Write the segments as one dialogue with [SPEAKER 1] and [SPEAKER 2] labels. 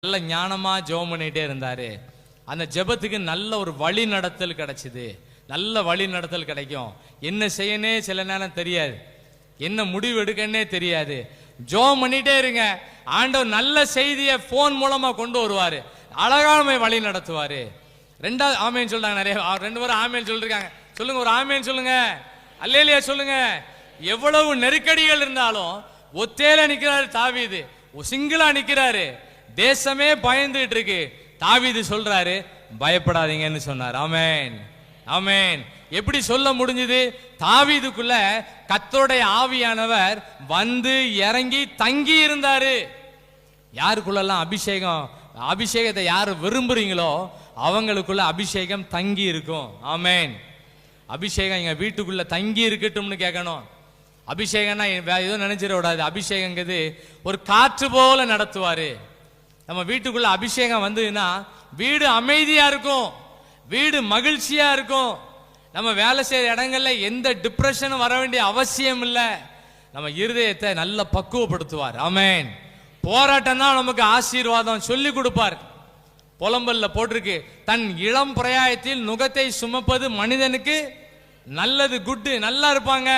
[SPEAKER 1] நல்ல ஞானமா ஜெபம் பண்ணிட்டே இருந்தாரு. அந்த ஜெபத்துக்கு நல்ல ஒரு வழி நடத்தல் கிடைச்சது. நல்ல வழி நடத்தல் கிடைக்கும். என்ன செய்யனே சில நேரம் தெரியாது, என்ன முடிவு எடுக்கன்னே தெரியாது. ஜெபம் பண்ணிட்டே இருங்க, ஆண்டவர் நல்ல செய்தியை போன் மூலமா கொண்டு வருவாரு, அழகான வழி நடத்துவாரு. ரெண்டாவது ஆமேன் சொல்றாங்க, நிறைய ரெண்டு பேரும் ஆமேன் சொல்லிருக்காங்க. சொல்லுங்க, ஒரு ஆமேன் சொல்லுங்க, அல்லேலியா சொல்லுங்க. எவ்வளவு நெருக்கடிகள் இருந்தாலும் ஒத்தேல நிக்கிறாரு தாவீது, சிங்கிளா நிக்கிறாரு. தேசமே பயந்துட்டு இருக்கு. தாவீது சொல்றாரு, பயப்படாதீங்கன்னு சொன்னார். ஆமென், ஆமென். எப்படி சொல்ல முடிஞ்சது? தாவீதுக்குள்ள கர்த்தருடைய ஆவியானவர் வந்து இறங்கி தங்கி இருந்தாரு. யாருக்குள்ளெல்லாம் அபிஷேகத்தை யாரு விரும்புறீங்களோ அவங்களுக்குள்ள அபிஷேகம் தங்கி இருக்கும். ஆமென். அபிஷேகம் எங்க வீட்டுக்குள்ள தங்கி இருக்கட்டும்னு கேட்கணும். அபிஷேகம்னா ஏதோ நினைச்சிட கூடாது. அபிஷேகங்கிறது ஒரு காற்று போல நடத்துவாரு. நம்ம வீட்டுக்குள்ள அபிஷேகம் வந்ததுன்னா வீடு அமைதியா இருக்கும், வீடு மகிழ்ச்சியா இருக்கும். நம்ம வேலை செய்யற இடங்கள்ல எந்த டிப்ரெஷனும் வர வேண்டிய அவசியம் இல்லை. நம்ம இருதயத்தை நல்ல பக்குவப்படுத்துவார். ஆமென். போராட்டம் தான் நமக்கு ஆசீர்வாதம் சொல்லி கொடுப்பார். புலம்பல்ல போட்டிருக்கு, தன் இளம் பிரயாயத்தில் நுகத்தை சுமப்பது மனிதனுக்கு நல்லது. குட்டு, நல்லா இருப்பாங்க.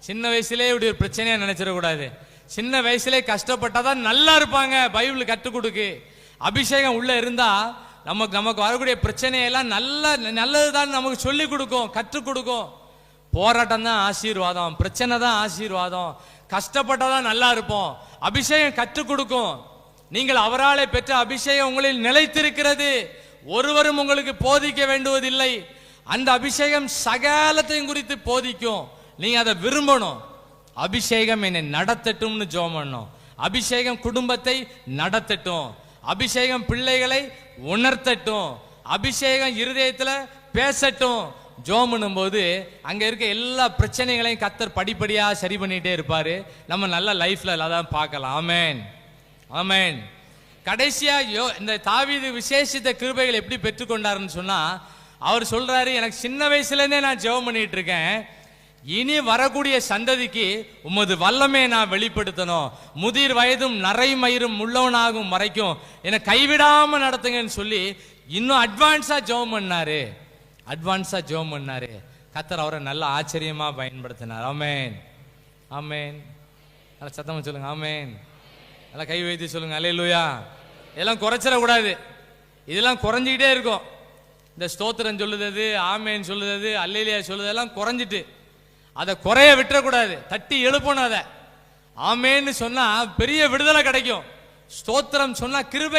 [SPEAKER 1] சின்ன வயசுலேயே இப்படி ஒரு பிரச்சனையா நினைச்சிடக்கூடாது. சின்ன வயசுலேயே கஷ்டப்பட்டாதான் நல்லா இருப்பாங்க. பைபிள் கற்றுக் கொடுக்கு. அபிஷேகம் உள்ள இருந்தா நமக்கு வரக்கூடிய பிரச்சனையெல்லாம் நல்லதுதான் நமக்கு சொல்லி கொடுக்கும், கற்றுக் கொடுக்கும். போராட்டம் தான் ஆசீர்வாதம், பிரச்சனை தான் ஆசீர்வாதம். கஷ்டப்பட்டாதான் நல்லா இருப்போம். அபிஷேகம் கற்றுக் கொடுக்கும். நீங்கள் அவராலே பெற்ற அபிஷேகம் உங்களில் நிலைத்திருக்கிறது. ஒருவரும் உங்களுக்கு போதிக்க வேண்டுவதில்லை. அந்த அபிஷேகம் சகலத்தையும் குறித்து போதிக்கும். நீங்க அதை விரும்பணும். அபிஷேகம் என்னை நடத்தட்டும்னு ஜெபம் பண்ணணும். அபிஷேகம் குடும்பத்தை நடத்தட்டும். அபிஷேகம் பிள்ளைகளை உணர்த்தட்டும். அபிஷேகம் இருதயத்துல பேசட்டும். ஜெபம் பண்ணும்போது அங்க இருக்க எல்லா பிரச்சனைகளையும் கர்த்தர் படிப்படியா சரி பண்ணிட்டே இருப்பாரு. நம்ம நல்ல லைஃப்ல அதான் பார்க்கலாம். ஆமென், ஆமென். கடைசியா இந்த தாவீது விசேஷித்த கிருபைகள் எப்படி பெற்றுக்கொண்டாருன்னு சொன்னா, அவர் சொல்றாரு, எனக்கு சின்ன வயசுல இருந்தே நான் ஜெபம் பண்ணிட்டு இருக்கேன். இனி வரக்கூடிய சந்ததிக்கு உமது வல்லமே நான் வெளிப்படுத்தணும். முதிர் வயதும் நரைமயிரும் உள்ளவனாகும் வரைக்கும் என்னை கைவிடாம நடத்துங்கன்னு சொல்லி இன்னும் அட்வான்ஸா ஜெபம் பண்ணாரு. அட்வான்ஸா ஜெபம் பண்ணாரு. கர்த்தர் அவரை நல்ல ஆச்சரியமா பயன்படுத்தினார். ஆமென், ஆமென். நல்ல சத்தமா சொல்லுங்க, ஆமென். நல்லா கை வைத்து சொல்லுங்க, அல்லேலூயா. இதெல்லாம் குறைச்சிடக்கூடாது. இதெல்லாம் குறைஞ்சிக்கிட்டே இருக்கும். இந்த ஸ்தோத்திரம் சொல்லுறது, ஆமேன் சொல்லுறது, அல்லேலூயா சொல்லுறதெல்லாம் குறைஞ்சிட்டு அதை குறைய விட்டுறக்கூடாது. தட்டி எழுப்பணும். அதை ஆமேன்னு சொன்னா பெரிய விடுதலை கிடைக்கும். ஸ்தோத்திரம் சொன்னா கிருபை